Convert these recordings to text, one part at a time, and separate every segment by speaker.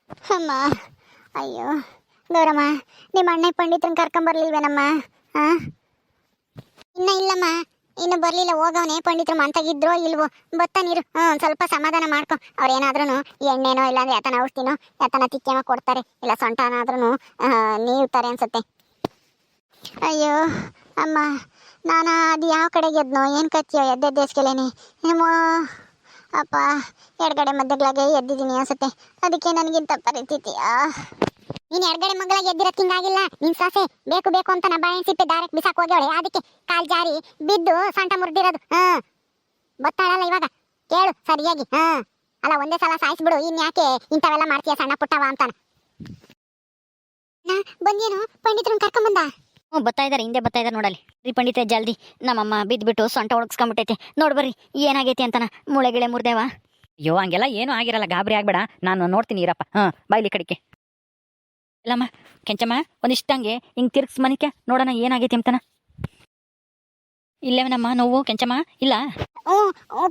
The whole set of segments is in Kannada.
Speaker 1: ಅಮ್ಮ, ಅಯ್ಯೋ ಗೌರಮ್ಮ, ನಿಮ್ಮ ಅಣ್ಣ ಪಂಡಿತರನ್ನ ಕರ್ಕೊಂಬರ್ಲಿಲ್ವೇನಮ್ಮ? ಹಾಂ, ಇನ್ನ ಇಲ್ಲಮ್ಮ, ಇನ್ನು ಬರಲಿಲ್ಲ. ಹೋಗವನೇ ಪಂಡಿತರು ಮಂತಾಗಿದ್ರೋ ಇಲ್ವೋ, ಬತ್ತ ನೀರು. ಸ್ವಲ್ಪ ಸಮಾಧಾನ ಮಾಡ್ಕೊ. ಅವ್ರೇನಾದ್ರೂ ಎಣ್ಣೆನೋ ಇಲ್ಲಾಂದ್ರೆ ಯಾತನ ಔಷಧಿನೋ ಯಾತನ ತಿಕ್ಕೇನೋ ಕೊಡ್ತಾರೆ, ಇಲ್ಲ ಸೊಂಟನಾದ್ರೂ ನೀವ್ತಾರೆ ಅನ್ಸುತ್ತೆ. ಅಯ್ಯೋ ಅಮ್ಮ, ನಾನು ಅದು ಯಾವ ಕಡೆಗೆ ಎದ್ನೋ ಏನು ಕಚ್ಚಿಯೋ ಎದ್ದೆದ್ದೇಸ್ಕೆಲೇನೆ ಏನೋ ಅಪ್ಪ, ಎಡಗಡೆ ಮಧ್ಯಗಳಾಗೆ ಎದ್ದಿದ್ದೀನಿ ಅನ್ಸುತ್ತೆ. ಅದಕ್ಕೆ ನನಗಿಂತ ಪರಿಸ್ಥಿತಿ. ನೀನು ಎಡಗಡೆ ಮಗ್ಳಾಗಿ ಎದ್ದಿರೋದು ಹಿಂಗಾಗಿಲ್ಲ. ನಿನ್ ಸಾಸೆ ಬೇಕು ಬೇಕು ಅಂತ ನಾ ಬಾಳೆ ಸಿಪ್ಪೆ ದಾರಕ್ಕೆ ಬಿಸಾಕ್ ಹೋಗ್ಯವಳೆ, ಅದಕ್ಕೆ ಕಾಲ್ ಜಾರಿ ಬಿದ್ದು ಸೊಂಟ ಮುರಿದಿರೋದು. ಗೊತ್ತಾಳಲ್ಲ ಇವಾಗ, ಕೇಳು ಸರಿಯಾಗಿ. ಅಲ್ಲ, ಒಂದೇ ಸಲ ಸಾಯಿಸ್ಬಿಡು, ಇನ್ಯಾಕೆ ಇಂಥವೆಲ್ಲ ಮಾಡ್ತೀಯ ಸಣ್ಣ ಪುಟ್ಟವ ಅಂತಾನ. ಬಂದೇನು ಪಂಡಿತರನ್ನ ಕರ್ಕೊಂಬಂದ?
Speaker 2: ಬರ್ತಾ ಇದಾರೆ, ಹಿಂದೆ ಬರ್ತಾ ಇದಾರೆ ನೋಡಲ್ಲಿ. ರೀ ಪಂಡಿತೆ, ಜಲ್ದಿ ನಮ್ಮಮ್ಮ ಬಿದ್ದುಬಿಟ್ಟು ಸೊಂಟ ಒಣಗಿಸ್ಕೊಂಬಿಟ್ಟೈತೆ, ನೋಡ್ಬರ್ರಿ ಏನಾಗೈತಿ ಅಂತಾನ. ಮೂಳೆ ಗಿಳೆ ಮುರ್ದೇವ?
Speaker 3: ಅಯ್ಯೋ, ಹಂಗೆಲ್ಲ ಏನೂ ಆಗಿರಲ್ಲ, ಗಾಬರಿ ಆಗ್ಬೇಡ, ನಾನು ನೋಡ್ತೀನಿ ಇರಪ್ಪ. ಬಾಯ್ಲಿ ಕಡಿಕೆ ಇಲ್ಲಮ್ಮ. ಕೆಂಚಮ್ಮ, ಒಂದಿಷ್ಟಂಗೆ ಹಿಂಗೆ ತಿರ್ಗ್ಸ್ ಮನಿಕೆ ನೋಡೋಣ ಏನಾಗೈತಿ ಅಂತಾನ. ಇಲ್ಲೇವನಮ್ಮ ನೋವು ಕೆಂಚಮ್ಮ? ಇಲ್ಲ.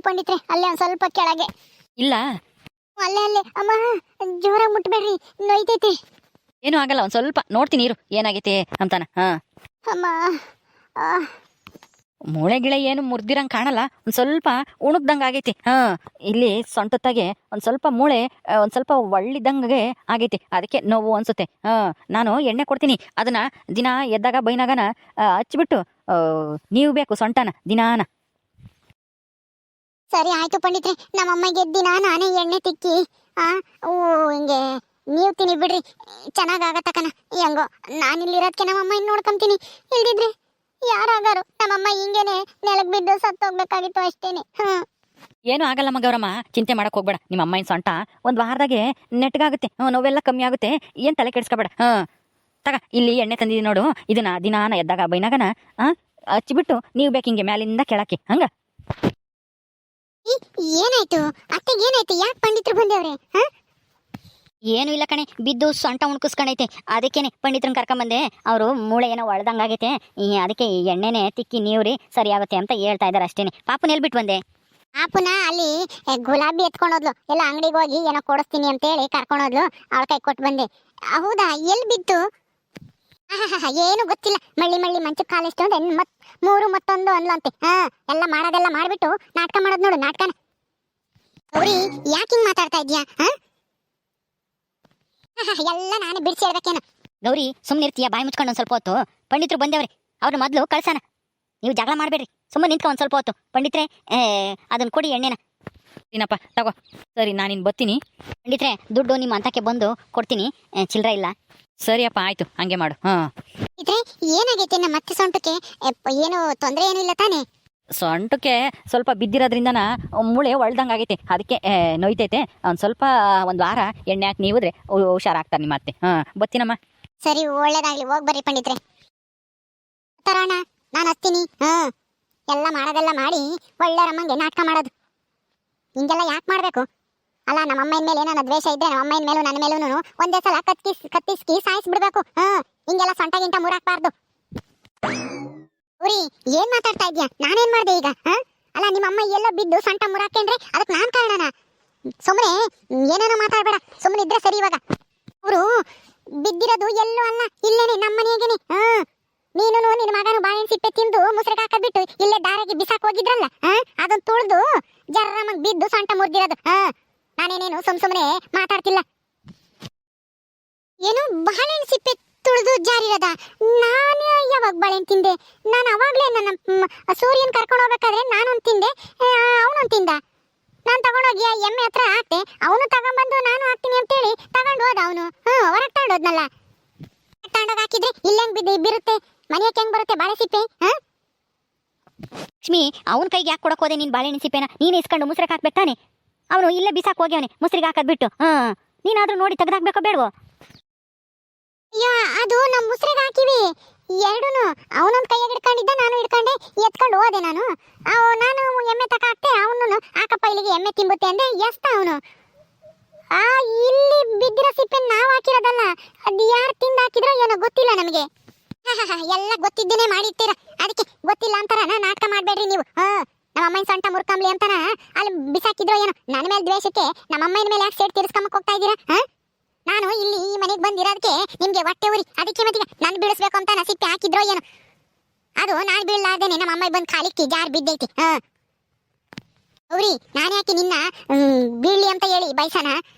Speaker 1: ಪಂಡಿತ್ರೆ, ಅಲ್ಲೇ ಒಂದು ಸ್ವಲ್ಪ ಕೆಳಗೆ.
Speaker 3: ಇಲ್ಲ,
Speaker 1: ಅಲ್ಲೇ ಅಲ್ಲೇ. ಅಮ್ಮ, ಜೋರಾಗಿ ಮುಟ್ಬೇಡ್ರಿ, ನೋಯ್ತೈತಿ.
Speaker 3: ಏನೂ ಆಗಲ್ಲ, ಒಂದು ಸ್ವಲ್ಪ ನೋಡ್ತೀನಿ ಇರು ಏನಾಗೈತಿ ಅಂತಾನ.
Speaker 1: ಅಮ್ಮ,
Speaker 3: ಮೂಳೆ ಗಿಳೆ ಏನು ಮುರ್ದಿರಂಗೆ ಕಾಣಲ್ಲ, ಒಂದು ಸ್ವಲ್ಪ ಉಣಗ್ದಂಗೆ ಆಗೈತಿ. ಇಲ್ಲಿ ಸೊಂಟತ್ತಾಗೆ ಒಂದು ಸ್ವಲ್ಪ ಮೂಳೆ ಒಂದು ಸ್ವಲ್ಪ ಒಳ್ಳಿದಂಗೆ ಆಗೈತಿ, ಅದಕ್ಕೆ ನೋವು ಅನ್ಸುತ್ತೆ. ನಾನು ಎಣ್ಣೆ ಕೊಡ್ತೀನಿ, ಅದನ್ನ ದಿನ ಎದ್ದಾಗ ಬೈನಾಗನ ಹಚ್ಬಿಟ್ಟು ನೀವು ಬೇಕು ಸೊಂಟನ ದಿನಾನ.
Speaker 1: ಸರಿ ಆಯ್ತು ಪಂಡಿತ್ರೆ, ನಮ್ಮಮ್ಮಗೆ ದಿನ ನಾನೇ ಎಣ್ಣೆ ತಿಕ್ಕಿ ಹಿಂಗೆ ನೀವು ತಿನ್ನಿ ಬಿಡ್ರಿ, ಚೆನ್ನಾಗಾಗತ್ತಕನ. ಹೆಂಗೋ ನಾನಿಲ್ಲಿರೋದಕ್ಕೆ ನಮ್ಮಮ್ಮ ಇನ್ನು ನೋಡ್ಕೊಂತೀನಿ, ಇಲ್ದಿದ್ರೆ ಯಾರಾಗಾರು ನಮ್ಮಮ್ಮ ಹಿಂಗೇನೆ ನೆಲಕ್ ಬಿದ್ದು ಸತ್ತೋಗ್ಬೇಕಾಗಿತ್ತು ಅಷ್ಟೇನೆ.
Speaker 3: ಏನು ಆಗಲ್ಲ ಮಗವ್ರಮ್ಮ, ಚಿಂತೆ ಮಾಡಕ್ ಹೋಗ್ಬೇಡ. ನಿಮ್ಮ ಅಮ್ಮನ ಸೊಂಟ ಒಂದು ವಾರದಾಗೆ ನೆಟ್ಗಾಗುತ್ತೆ, ನೋವೆಲ್ಲ ಕಮ್ಮಿ ಆಗುತ್ತೆ, ಏನು ತಲೆ ಕೆಡಿಸ್ಕೋಬೇಡ. ತಗ, ಇಲ್ಲಿ ಎಣ್ಣೆ ತಂದಿದ್ದೀನಿ ನೋಡು, ಇದನ್ನ ದಿನಾನ ಎದ್ದಾಗ ಬೈನಾಗನ ಹಚ್ಚಿಬಿಟ್ಟು ನೀವು ಬೇಕು ಹಿಂಗೆ ಮ್ಯಾಲಿಂದ ಕೆಳಕ್ಕೆ ಹಂಗ.
Speaker 1: ಏನಾಯ್ತು ಅತ್ತೆಗೆ, ಏನಾಯ್ತು? ಯಾಕೆ ಪಂಡಿತರು ಬಂದೇವ್ರೆ?
Speaker 2: ಏನು ಇಲ್ಲ ಕಣೆ, ಬಿದ್ದು ಸೊಂಟ ಉಣ್ಕಿಸ್ಕೊಂಡೈತೆ, ಅದಕ್ಕೇನೆ ಪಂಡಿತರನ್ನ ಕರ್ಕೊಂಬಂದೆ. ಅವರು ಮೂಳೆ ಏನೋ ಒಳ್ದಂಗಾಗೈತೆ, ಅದಕ್ಕೆ ಎಣ್ಣೆನೆ ತಿಕ್ಕಿ ನೀವ್ರಿ ಸರಿ ಆಗುತ್ತೆ ಅಂತ ಹೇಳ್ತಾ ಇದಾರೆ ಅಷ್ಟೇನೆ. ಪಾಪನ ಎಲ್ಬಿಟ್ಟು ಬಂದೆ?
Speaker 1: ಪಾಪುನ ಅಲ್ಲಿ ಗುಲಾಬಿ ಎತ್ಕೊಂಡೋದ್ಲು, ಎಲ್ಲ ಅಂಗಡಿಗೆ ಹೋಗಿ ಏನೋ ಕೊಡಿಸ್ತೀನಿ ಅಂತೇಳಿ ಕರ್ಕೊಂಡೋದ್ಲು, ಅವಳ ಕೈ ಕೊಟ್ಟು ಬಂದೆ. ಹೌದಾ? ಎಲ್ಲಿ ಬಿತ್ತು? ಏನು ಗೊತ್ತಿಲ್ಲ, ಮಳ್ಳಿ ಮಳ್ಳಿ ಮಂಚಕ್ಕೆ ಕಾಲಿಷ್ಟು ಅಂದ್ರೆ ಮೂರು ಮತ್ತೊಂದು ಅಂದ್ಲಂತೆ. ಎಲ್ಲ ಮಾಡೋದೆಲ್ಲ ಮಾಡ್ಬಿಟ್ಟು ನಾಟಕ ಮಾಡೋದು ನೋಡು, ನಾಟಕನ. ಗೌರಿ, ಯಾಕೆ ಹಿಂಗ್ ಮಾತಾಡ್ತಾ ಇದ್ಯಾ? ಎಲ್ಲ ನಾನು ಬಿಡಿಸಿ ಹೇಳ್ಬೇಕೇನು?
Speaker 2: ಗೌರಿ, ಸುಮ್ಮನೆ ಇರ್ತೀಯ? ಬಾಯಿ ಮುಚ್ಕೊಂಡು ಒಂದು ಸ್ವಲ್ಪ ಹೊತ್ತು. ಪಂಡಿತರು ಬಂದೇವ್ರಿ, ಅವ್ರ ಮೊದಲು ಕಳ್ಸಾನ. ನೀವು ಜಗಳ ಮಾಡಬೇಡ್ರಿ, ಸುಮ್ಮನೆ ನಿಂತ್ಕೊ ಒಂದು ಸ್ವಲ್ಪ ಹೊತ್ತು. ಪಂಡಿತ್ರೆ, ಅದನ್ನ ಕೊಡಿ ಎಣ್ಣೆನ.
Speaker 3: ಏನಪ್ಪ ತಗೋ. ಸರಿ, ನಾನಿನ್ ಬರ್ತೀನಿ.
Speaker 2: ಪಂಡಿತ್ರೆ, ದುಡ್ಡು ನಿಮ್ಮ ಅಂತಕ್ಕೆ ಬಂದು ಕೊಡ್ತೀನಿ, ಚಿಲ್ಲರೆ ಇಲ್ಲ.
Speaker 3: ಸರಿಯಪ್ಪ, ಆಯ್ತು, ಹಂಗೆ ಮಾಡು.
Speaker 1: ಇದ್ರೆ ಏನಾಗೈತೆ ನಮ್ಮ ಮತ್ತೆ ಸೊಂಟಕ್ಕೆ? ಏನು ತೊಂದರೆ ಏನೂ ಇಲ್ಲ ತಾನೇ?
Speaker 3: ಸೊಂಟಕ್ಕೆ ಸ್ವಲ್ಪ ಬಿದ್ದಿರೋದ್ರಿಂದನ ಮೂಳೆ ಒಳ್ದಂಗೆ ಆಗೈತೆ, ಅದಕ್ಕೆ ನೋಯ್ತೈತೆ. ಒಂದು ಸ್ವಲ್ಪ ಒಂದು ವಾರ ಎಣ್ಣೆ ಹಾಕಿ ನೀವಿದ್ರೆ ಹುಷಾರಾಗ್ತಾರೆ ನಿಮ್ಮ ಅತ್ತೆ. ಬತ್ತೀನಮ್ಮ.
Speaker 1: ಸರಿ, ಒಳ್ಳೇದಾಗ್ಲಿ, ಹೋಗಿ ಬರ್ರಿ ಪಂಡಿತ್ರೆ. ತರೋಣ, ನಾನು ಹತ್ತೀನಿ. ಎಲ್ಲ ಮಾಡೋದೆಲ್ಲ ಮಾಡಿ ಒಳ್ಳೆ ರಮ್ಮಂಗೆ ನಾಟಕ ಮಾಡೋದು. ಹಿಂಗೆಲ್ಲ ಯಾಕೆ ಮಾಡಬೇಕು? ಅಲ್ಲ, ನಮ್ಮಮ್ಮನ ಮೇಲೆ ನನ್ನ ದ್ವೇಷ ಇದ್ದೆ, ನಮ್ಮಮ್ಮನ ಮೇಲೂ ನನ್ನ ಮೇಲೂ ಒಂದೇ ಸಲ ಕತ್ತಿಸ್ಕಿ ಸಾಯಿಸ್ಬಿಡ್ಬೇಕು. ಹಿಂಗೆಲ್ಲ ಸೊಂಟಗಿಂತ ಮುರಾಕ್ಬಾರ್ದು. ಉರಿ, ಏನ್ ಮಾತಾಡ್ತಾ ಇದ್ಯಾ? ನಾನೇನ್ ಮಾಡ್ದೆ ಈಗ? ಅಲ್ಲ, ನಿಮ್ಮಮ್ಮ ಎಲ್ಲೋ ಬಿದ್ದು ಸೊಂಟ ಮುರಾಕಂದ್ರೆ ಅದಕ್ಕೆ ನಾನ್ ಕಾರಣನ? ಸುಮ್ಮನೆ ಏನೇನೋ ಮಾತಾಡ್ಬೇಡ, ಸುಮ್ಮನೆ ಇದ್ರೆ ಸರಿ. ಇವಾಗ ಅವರು ಬಿದ್ದಿರೋದು ಎಲ್ಲೂ ಅಲ್ಲ, ಇಲ್ಲೇನೆ ನಮ್ಮನೆಗೇನೆ. ನೀನು ನಿನ್ನ ಮಗನು ಬಾಳೆಹಣ್ಣು ಸಿಪ್ಪೆ ತಿಂದು ಮುಸ್ರೆಗೆ ಹಾಕಬಿಟ್ಟು ಇಲ್ಲೇ ದಾರಿಗೆ ಬಿಸಾಕ್ ಹೋಗಿದ್ರಲ್ಲ, ಅದನ್ನ ತುಳಿದು ಜರ್ರಮಂಗ್ ಬಿದ್ದು ಸೊಂಟ ಮುರಿದಿರೋದು. ನಾನೇನೇನು ಸುಮ್ಮನೆ ಮಾತಾಡ್ತಿಲ್ಲ. ಏನು ಬಾಳೆಹಣ್ಣು ಸಿಪ್ಪೆ ತುಳಿದು ಜಾರಿರೋದ? ನಾನು ಯಾವಾಗ ಬಾಳೆಹಣ್ಣು ತಿಂದೆ? ನಾನು ಅವಾಗ್ಲೇ ನನ್ನ ಸೂರ್ಯನ್ ಕರ್ಕೊಂಡು ಹೋಗ್ಬೇಕಾದ್ರೆ ನಾನೊಂದು ತಿಂದೆ, ಅವನೊಂದು ತಿಂದ. ನಾನು ತಗೊಂಡೋಗಿ ಎಮ್ಮೆ ಹತ್ರ ಹಾಕ್ತೆ, ಅವನು ತಗೊಂಡ್ಬಂದು ನಾನು ಹಾಕ್ತೀನಿ ಅಂತೇಳಿ ತಗೊಂಡು ಹೋದ. ಅವನು ಹೊರಗೆ ತಗೊಂಡೋದ್ನಲ್ಲ. ತಗೊಂಡೋಗಿ ಹಾಕಿದ್ರೆ ಇಲ್ಲೆಂಗ್ ಬಿರುತ್ತೆ? ಮನೆಯಕ್ಕೆ ಹೆಂಗ್ ಬರುತ್ತೆ ಬಾಳೆ ಸಿಪ್ಪೆ?
Speaker 2: ಲಕ್ಷ್ಮಿ, ಅವನ ಕೈಗೆ ಯಾಕೆ ಕೊಡಕ್ ಹೋದೆ ನೀನ್ ಬಾಳೆಹಣ್ಣು ಸಿಪ್ಪೆನ? ನೀನು ಇಸ್ಕೊಂಡು ಮುಸ್ರೆಗೆ ಹಾಕ್ಬೇಕು ತಾನೆ? ಅವನು ಇಲ್ಲೇ ಬಿಸಾಕ್ ಹೋಗ್ಯವನೆ ಮುಸ್ರಿಗೆ ಹಾಕದ್ ಬಿಟ್ಟು. ನೀನಾದ್ರೂ ನೋಡಿ ತೆಗ್ದಾಕ್ಬೇಕೋ ಬೇಡವೋ?
Speaker 1: ಅದು ನಮ್ಮ ಮುಸ್ರೆಗೆ ಹಾಕಿವಿ ಎರಡೂನು. ಅವನೊಂದು ಕೈಯಾಗ ಹಿಡ್ಕೊಂಡಿದ್ದ, ನಾನು ಹಿಡ್ಕೊಂಡೆ, ಎತ್ಕೊಂಡು ಹೋದೆ. ನಾನು ಎಮ್ಮೆ ತಕ ಹಾಕ್ತೆ, ಅವನು ಹಾಕಪ್ಪ ಇಲ್ಲಿಗೆ ಎಮ್ಮೆ ತಿಂಬುತ್ತೆ ಅಂದೆ, ಎಸ್ತ ಅವನು. ಇಲ್ಲಿ ಬಿದ್ದಿರೋ ಸಿಪ್ಪೆ ನಾವು ಹಾಕಿರೋದಲ್ಲ, ಅದು ಯಾರು ತಿಂದು ಹಾಕಿದ್ರೋ ಏನೋ ಗೊತ್ತಿಲ್ಲ ನಮಗೆ. ಎಲ್ಲ ಗೊತ್ತಿದ್ದೇನೆ ಮಾಡಿರ್ತೀರ, ಅದಕ್ಕೆ ಗೊತ್ತಿಲ್ಲ ಅಂತಾರ ನಾಟಕ ಮಾಡಬೇಡ್ರಿ ನೀವು. ನಮ್ಮಮ್ಮನ ಸೊಂಟ ಮುರ್ಕಂಬ್ಲಿ ಅಂತಾನ ಅಲ್ಲಿ ಬಿಸಾಕಿದ್ರೋ ಏನೋ. ನನ್ನ ಮೇಲೆ ದ್ವೇಷಕ್ಕೆ ನಮ್ಮಮ್ಮನ ಮೇಲೆ ಯಾಕೆ ಸೇಡ್ ತೀರಿಸ್ಕೊಂಬಕ್ ಹೋಗ್ತಾ ಇದ್ದೀರಾ? ನಾನು ಇಲ್ಲಿ ಈ ಮನೆಗೆ ಬಂದಿರೋದಕ್ಕೆ ನಿಮ್ಗೆ ಹೊಟ್ಟೆ ಉರಿ, ಅದಕ್ಕೆ ಮತ್ತೆ ನಾನು ಬೀಳಿಸ್ಬೇಕು ಅಂತ ನಸಿಪ್ಪೆ ಹಾಕಿದ್ರೋ ಏನು. ಅದು ನಾನು ಬೀಳಲಾರ್ದೇನೆ ನಮ್ಮ ಅಮ್ಮ ಬಂದು ಕಾಲಿಕ್ಕಿ ಜಾರ್ ಬಿದ್ದೈತಿ. ಅವ್ರಿ ನಾನು ಯಾಕೆ ನಿನ್ನ ಬೀಳ್ಲಿ ಅಂತ ಹೇಳಿ ಬಯಸನ,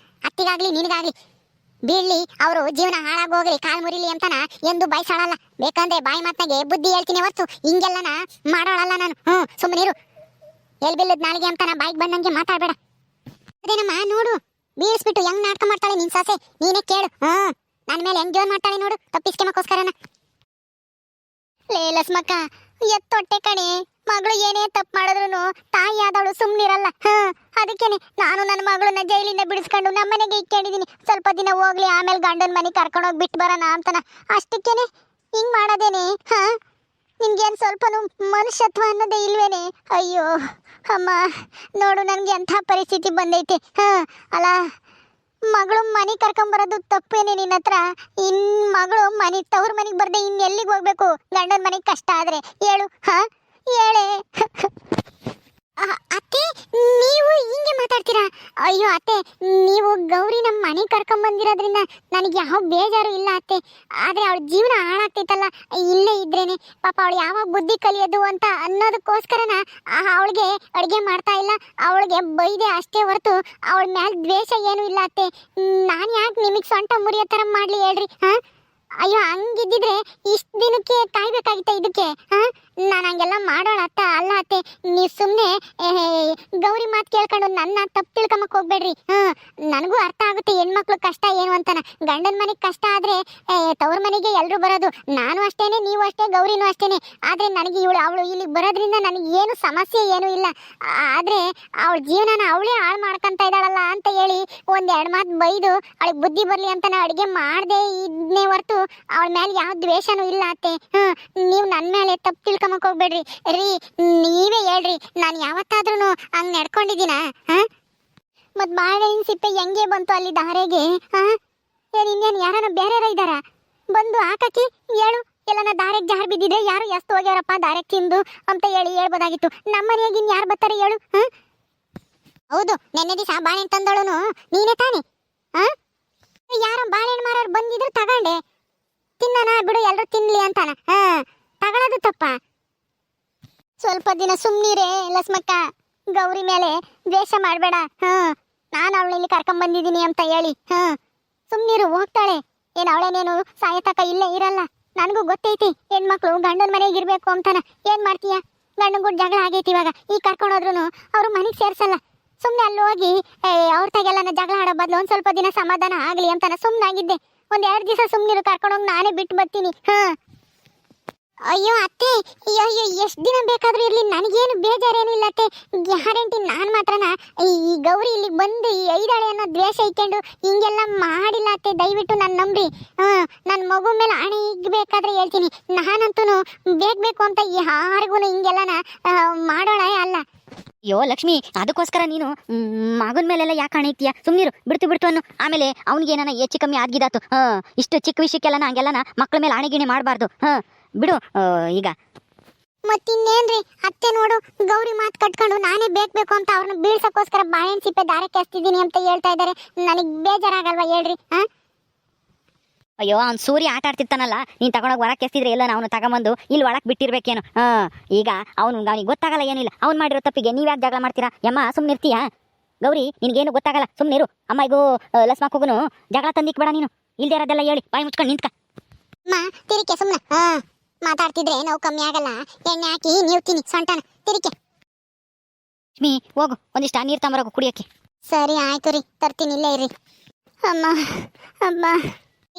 Speaker 1: ಅತ್ತಿಗಾಗ್ಲಿ ನಿನಗಾಗ್ಲಿ ಬೀಳ್ಲಿ, ಅವರು ಜೀವನ ಹಾಳಾಗೋಗ್ಲಿ ಕಾಲ್ ಮುರಿಲಿ ಅಂತನ ಎಂದು ಬಯಸಾಳಲ್ಲ. ಬೇಕಂದ್ರೆ ಬಾಯಿ ಮಾತ್ನಾಗೆ ಬುದ್ಧಿ ಹೇಳ್ತೀನಿ ಹೊತ್ತು ಹಿಂಗೆಲ್ಲನ ಮಾಡೋಳಲ್ಲ ನಾನು. ಸುಮ್ಮನಿರು, ಎಲ್ ಬಿಲ್ಲದ ನಾಳಿಗೆ ಅಂತನ ಬಾಯಿಗೆ ಬಂದಂಗೆ ಮಾತಾಡ್ಬೇಡ. ಅದೇನಮ್ಮ ನೋಡು, ಬೀಳಿಸ್ಬಿಟ್ಟು ಹೆಂಗ್ ನಾಟಕ ಮಾಡ್ತಾಳೆ ನಿನ್ ಸೊಸೆ, ನೀನೇ ಕೇಳು. ನನ್ನ ಮೇಲೆ ಹೆಂಗ್ ಜೋರ್ ಮಾಡ್ತಾಳೆ ನೋಡು, ತಪ್ಪಿಸ್ಕೆಮಕ್ಕೋಸ್ಕರನ. ಲೇ ಲಸ್ಮಕ್ಕ, ಎತ್ತೊಟ್ಟೆ ಕಣೆ, ಮಗಳು ಏನೇ ತಪ್ಪು ಮಾಡಿದ್ರು ತಾಯಿ ಆದವಳು ಸುಮ್ನಿರಲ್ಲ. ಅದಕ್ಕೇನೆ ನಾನು ನನ್ನ ಮಗಳನ್ನ ಜೈಲಿಂದ ಬಿಡಿಸ್ಕೊಂಡು ನಮ್ಮನೆಗೆ ಇಟ್ಕೊಂಡಿದೀನಿ. ಸ್ವಲ್ಪ ದಿನ ಹೋಗ್ಲಿ, ಆಮೇಲೆ ಗಂಡನ ಮನೆಗೆ ಕರ್ಕೊಂಡೋಗಿ ಬಿಟ್ಟು ಬರೋಣ ಅಂತನ. ಅಷ್ಟಕ್ಕೇನೆ ಹಿಂಗ್ ಮಾಡೋದೇನೆ? ನಿನ್ಗೇನು ಸ್ವಲ್ಪನೂ ಮನುಷ್ಯತ್ವ ಅನ್ನೋದೇ ಇಲ್ವೇನೆ? ಅಯ್ಯೋ ಅಮ್ಮ, ನೋಡು ನನಗೆ ಅಂಥ ಪರಿಸ್ಥಿತಿ ಬಂದೈತೆ. ಅಲ್ಲ, ಮಗಳು ಮನೆ ಕರ್ಕೊಂಬರೋದು ತಪ್ಪೇನೆ ನಿನ್ನ ಹತ್ರ? ಮಗಳು ತವ್ರ ಮನೆಗೆ ಬರ್ದೆ ಎಲ್ಲಿಗೆ ಹೋಗ್ಬೇಕು? ಗಂಡನ ಮನೆಗೆ ಕಷ್ಟ ಆದ್ರೆ ಹೇಳು, ಹೇಳೆ. ಅತ್ತೆ, ನೀವು ಹಿಂಗೆ ಮಾತಾಡ್ತೀರಾ? ಅಯ್ಯೋ ಅತ್ತೆ, ನೀವು ಗೌರಿ ನಮ್ಮ ಮನೆ ಕರ್ಕೊಂಬಂದಿರೋದ್ರಿಂದ ನನಗೆ ಯಾವ ಬೇಜಾರು ಇಲ್ಲ ಅತ್ತೆ. ಆದರೆ ಅವಳ ಜೀವನ ಹಾಳಾಗ್ತೈತಲ್ಲ ಇಲ್ಲೇ ಇದ್ರೇನೆ. ಪಾಪ ಅವಳು ಯಾವಾಗ ಬುದ್ಧಿ ಕಲಿಯೋದು ಅಂತ ಅನ್ನೋದಕ್ಕೋಸ್ಕರನ ಅವಳಿಗೆ ಅಡುಗೆ ಮಾಡ್ತಾ ಇಲ್ಲ, ಅವಳಿಗೆ ಬೈದೆ ಅಷ್ಟೇ ಹೊರತು ಅವಳ ಮ್ಯಾಲೆ ದ್ವೇಷ ಏನೂ ಇಲ್ಲ ಅತ್ತೆ. ನಾನು ಯಾಕೆ ನಿಮಗೆ ಸೊಂಟ ಮುರಿಯೋ ಥರ ಮಾಡಲಿ ಹೇಳ್ರಿ? ಅಯ್ಯೋ, ಹಂಗಿದ್ದಿದ್ರೆ ಇಷ್ಟು ದಿನಕ್ಕೆ ಕಾಯ್ಬೇಕಾಗಿತ್ತ ಇದಕ್ಕೆ? ನಾನು ಹಂಗೆಲ್ಲ ಮಾಡೋಣ ಅತ್ತ ಅಲ್ಲ ಅತ್ತೆ. ನೀವು ಸುಮ್ಮನೆ ಗೌರಿ ಮಾತು ಕೇಳ್ಕೊಂಡು ನನ್ನ ತಪ್ಪು ತಿಳ್ಕೊಂಬಕ್ಕೆ ಹೋಗ್ಬೇಡ್ರಿ. ನನಗೂ ಅರ್ಥ ಆಗುತ್ತೆ ಹೆಣ್ಮಕ್ಳು ಕಷ್ಟ ಏನು ಅಂತನ. ಗಂಡನ ಮನೆಗೆ ಕಷ್ಟ ಆದರೆ ತವ್ರ ಮನೆಗೆ ಎಲ್ಲರೂ ಬರೋದು. ನಾನು ಅಷ್ಟೇನೆ, ನೀವು ಅಷ್ಟೇ, ಗೌರಿನೂ ಅಷ್ಟೇನೆ. ಆದರೆ ನನಗೆ ಅವಳು ಇಲ್ಲಿಗೆ ಬರೋದ್ರಿಂದ ನನಗೆ ಏನು ಸಮಸ್ಯೆ ಏನೂ ಇಲ್ಲ. ಆದರೆ ಅವಳ ಜೀವನನ ಅವಳೇ ಹಾಳು ಮಾಡ್ಕೊತಾ ಇದ್ದಾಳಲ್ಲ ಅಂತ ಹೇಳಿ ಒಂದೆರಡು ಮಾತು ಬೈದು ಅವಳಿಗೆ ಬುದ್ಧಿ ಬರಲಿ ಅಂತ ಅಡುಗೆ ಮಾಡದೆ ಇದನ್ನೇ ಹೊರತು ಅವಳ ಮೇಲೆ ಯಾವ ದ್ವೇಷನೂ ಇಲ್ಲ ಅತ್ತೆ. ನೀವು ನನ್ನ ಮೇಲೆ ತಪ್ಪು ತಿಳ್ಕೊಂಬಕ್ಕೆ ಹೋಗ್ಬೇಡ್ರಿ ರೀ. ನೀವೇ ಹೇಳ್ರಿ, ನಾನು ಯಾವತ್ತಾದ್ರೂ ಹಂಗೆ ನಡ್ಕೊಂಡಿದ್ದೀನ? ಮತ್ತು ಬಾಳೆಹಣ್ಣು ಸಿಪ್ಪೆ ಹೆಂಗೆ ಬಂತು ಅಲ್ಲಿ ದಾರೆಗೆ? ಇನ್ನೇನು ಯಾರನ್ನ ಬೇರೆ ಇದ್ದಾರ ಬಂದು ಹಾಕಿ ಹೇಳು. ಎಲ್ಲನ ದಾರೆಗೆ ಜಾರು ಬಿದ್ದಿದ್ರೆ ಯಾರು ಎಷ್ಟು ಹೋಗ್ಯಾರಪ್ಪ ದಾರೆಗೆ ತಿಂದು ಅಂತ ಹೇಳ್ಬೋದಾಗಿತ್ತು. ನಮ್ಮ ಮನೆಯಾಗ ಇನ್ನು ಯಾರು ಬರ್ತಾರೆ ಹೇಳು? ಹೌದು, ನೆನ್ನೆ ದಿವಸ ಬಾಳೆಹಣ್ಣು ತಂದೋಳು ನೀನೇ ತಾನೆ? ಯಾರೋ ಬಾಳೆಹಣ್ಣು ಮಾರೋರು ಬಂದಿದ್ರು ತಗೊಂಡೆ, ತಿನ್ನೋಣ ಬಿಡು ಎಲ್ಲರೂ ತಿನ್ಲಿ ಅಂತಾನ. ತಗೊಳ್ಳೋದು ತಪ್ಪ? ಸ್ವಲ್ಪ ದಿನ ಸುಮ್ಮನಿರೇ ಲಸ್ಮಕ್ಕ, ಗೌರಿ ಮೇಲೆ ದ್ವೇಷ ಮಾಡಬೇಡ. ನಾನು ಅವಳನ್ನ ಇಲ್ಲಿ ಕರ್ಕೊಂಬಂದಿದ್ದೀನಿ ಅಂತ ಹೇಳಿ ಸುಮ್ಮನಿರು, ಹೋಗ್ತಾಳೆ. ಏನು ಅವಳೇನೇನು ಸಾಯತಕ್ಕ ಇಲ್ಲೇ ಇರಲ್ಲ. ನನಗೂ ಗೊತ್ತೈತಿ ಹೆಣ್ಮಕ್ಳು ಗಂಡನ ಮನೆಗೆ ಇರಬೇಕು ಅಂತಾನ. ಏನು ಮಾಡ್ತೀಯ? ಗಂಡನ ಗುಡ್ ಜಗಳ ಆಗೈತಿ ಇವಾಗ. ಈಗ ಕರ್ಕೊಂಡೋದ್ರು ಅವರು ಮನೆಗೆ ಸೇರ್ಸಲ್ಲ. ಸುಮ್ಮನೆ ಅಲ್ಲಿ ಹೋಗಿ ಅವ್ರ ತಾಗೆಲ್ಲ ಜಗಳ ಆಡೋ ಬದಲು ಒಂದು ಸ್ವಲ್ಪ ದಿನ ಸಮಾಧಾನ ಆಗಲಿ ಅಂತಾನ ಸುಮ್ಮನಾಗಿದ್ದೆ. ಒಂದೆರಡು ದಿವಸ ಸುಮ್ಮನಿರು, ಕರ್ಕೊಂಡೋಗಿ ನಾನೇ ಬಿಟ್ಟು ಬರ್ತೀನಿ. ಅಯ್ಯೋ ಅತ್ತೆ, ಅಯ್ಯೋ ಎಷ್ಟು ದಿನ ಬೇಕಾದ್ರೂ ಇರಲಿ, ನನಗೇನು ಬೇಜಾರೇನಿಲ್ಲ ಅತ್ತೆ. ಗ್ಯಾರಂಟಿ ನಾನು ಮಾತ್ರನ ಈ ಗೌರಿ ಇಲ್ಲಿಗೆ ಬಂದು ಈ ಐದಾಳೆ ಅನ್ನೋ ದ್ವೇಷ ಇಟ್ಕೊಂಡು ಹಿಂಗೆಲ್ಲ ಮಾಡಿಲ್ಲ ಅತ್ತೆ. ದಯವಿಟ್ಟು ನನ್ನ ನಂಬ್ರಿ. ನನ್ನ ಮಗು ಮೇಲೆ ಹಣೆ ಇಗ್ಬೇಕಾದ್ರೆ ಹೇಳ್ತೀನಿ, ನಾನಂತೂ ಬೇಕು ಅಂತ ಯಾರಿಗೂ ಹಿಂಗೆಲ್ಲನ ಮಾಡೋಣ ಅಲ್ಲ.
Speaker 2: ಅಯ್ಯೋ ಲಕ್ಷ್ಮಿ, ಅದಕ್ಕೋಸ್ಕರ ನೀನು ಮಗನ ಮೇಲೆಲ್ಲ ಯಾಕೆ ಹಣಿತೀಯ? ಸುಮ್ಮನಿರು, ಬಿಡ್ತು ಅನ್ನು. ಆಮೇಲೆ ಅವ್ನಿಗೇನ ಹೆಚ್ಚು ಕಮ್ಮಿ ಆಗಿದಾತು. ಇಷ್ಟು ಚಿಕ್ಕ ವಿಷಯಕ್ಕೆಲ್ಲ ಹಂಗೆಲ್ಲ ಮಕ್ಕಳ ಮೇಲೆ ಹಣೆಗಿಣೆ ಮಾಡಬಾರ್ದು. ಬಿಡು ಈಗ.
Speaker 1: ಮತ್ತಿನ್ನೇನ್ರಿ ಅತ್ತೆ, ನೋಡು ಗೌರಿ ಮಾತು ಕಟ್ಕೊಂಡು ನಾನೇ ಬೇಕು ಅಂತ ಅವ್ರನ್ನ ಬೀಳ್ಸಕ್ಕೋಸ್ಕರ ಬಾಳೆಹಣ್ಣು ಸಿಪ್ಪೆ ದಾರಕ್ಕೆ ಹಚ್ತಿದ್ದೀನಿ ಅಂತ ಹೇಳ್ತಾ ಇದ್ದಾರೆ. ನನಗೆ ಬೇಜಾರಾಗಲ್ವಾ ಹೇಳ್ರಿ?
Speaker 2: ಅಯ್ಯೋ, ಅವ್ನು ಸೂರ್ಯ ಆಟ ಆಡ್ತಿರ್ತಾನಲ್ಲ, ನೀನು ತಗೊಂಡೋಗಿ ಹೊರಕ್ಕೆ ಎಸ್ತಿದ್ರೆ ಎಲ್ಲ ಅವನು ತಗೊಂಬಂದು ಇಲ್ಲಿ ಒಳಗೆ ಬಿಟ್ಟಿರ್ಬೇಕೇನು? ಈಗ ಅವನಿಗೆ ಗೊತ್ತಾಗಲ್ಲ, ಏನಿಲ್ಲ. ಅವ್ನು ಮಾಡಿರೋ ತಪ್ಪಿಗೆ ನೀವು ಯಾಕೆ ಜಗಳ ಮಾಡ್ತೀರಾ? ಯಮ್ಮ ಸುಮ್ಮನಿರ್ತೀಯ? ಗೌರಿ, ನಿನಗೇನು ಗೊತ್ತಾಗಲ್ಲ, ಸುಮ್ಮನಿರು. ಅಮ್ಮಗೂ ಲಸ್ಮಕ್ಕೂಗೂ ಜಗಳ ತಂದಿಕ್ಬೇಡ ನೀನು. ಇಲ್ದೇ ಇರೋದೆಲ್ಲ ಹೇಳಿ ಬಾಯಿ ಮುಚ್ಕೊಂಡು ನಿಂತ್ಕ.
Speaker 1: ತಿರಿಕೆ ಸುಮ್ಮನೆ ಮಾತಾಡ್ತಿದ್ರೆ ನೋವು ಕಮ್ಮಿ ಆಗಲ್ಲ. ಎಣ್ಣೆ ಹಾಕಿ ನೀವು ತಿನ್ನಿ ಸೊಂಟನ. ತಿರಿಕೆ
Speaker 2: ಲಕ್ಷ್ಮಿ, ಹೋಗು, ಒಂದಿಷ್ಟು ನೀರು ತಗೊಂಬರೋಗು ಕುಡಿಯೋಕ್ಕೆ.
Speaker 1: ಸರಿ ಆಯ್ತು ರೀ, ತರ್ತೀನಿ, ಇಲ್ಲೇ ಇರ್ರಿ. ಅಮ್ಮ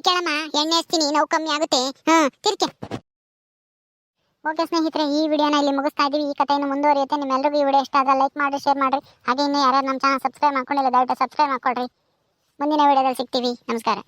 Speaker 1: ಕೇಳಮ್ಮ, ಎಣ್ಣೆ ಹಚ್ತೀನಿ, ನೋವು ಕಮ್ಮಿ ಆಗುತ್ತೆ. ತಿರ್ಕೆ. ಓಕೆ ಸ್ನೇಹಿತರೆ, ಈ ವಿಡಿಯೋನ ಇಲ್ಲಿ ಮುಗಿಸ್ತಾ ಇದೀವಿ. ಈ ಕಥೆಯನ್ನು ಮುಂದುವರಿಯುತ್ತೆ. ನಿಮ್ಮೆಲ್ಲರಿಗೂ ಈ ವಿಡಿಯೋ ಇಷ್ಟ ಆದ ಲೈಕ್ ಮಾಡಿ, ಶೇರ್ ಮಾಡಿರಿ. ಹಾಗೆ ಇನ್ನೂ ಯಾರು ನಮ್ಮ ಚಾನಲ್ ಸಬ್ಸ್ಕ್ರೈಬ್ ಮಾಡ್ಕೊಂಡಿಲ್ಲ ದಯವಿಟ್ಟು ಸಬ್ಸ್ಕ್ರೈಬ್ ಮಾಡ್ಕೊಳ್ರಿ. ಮುಂದಿನ ವಿಡಿಯೋದಲ್ಲಿ ಸಿಗ್ತೀವಿ. ನಮಸ್ಕಾರ.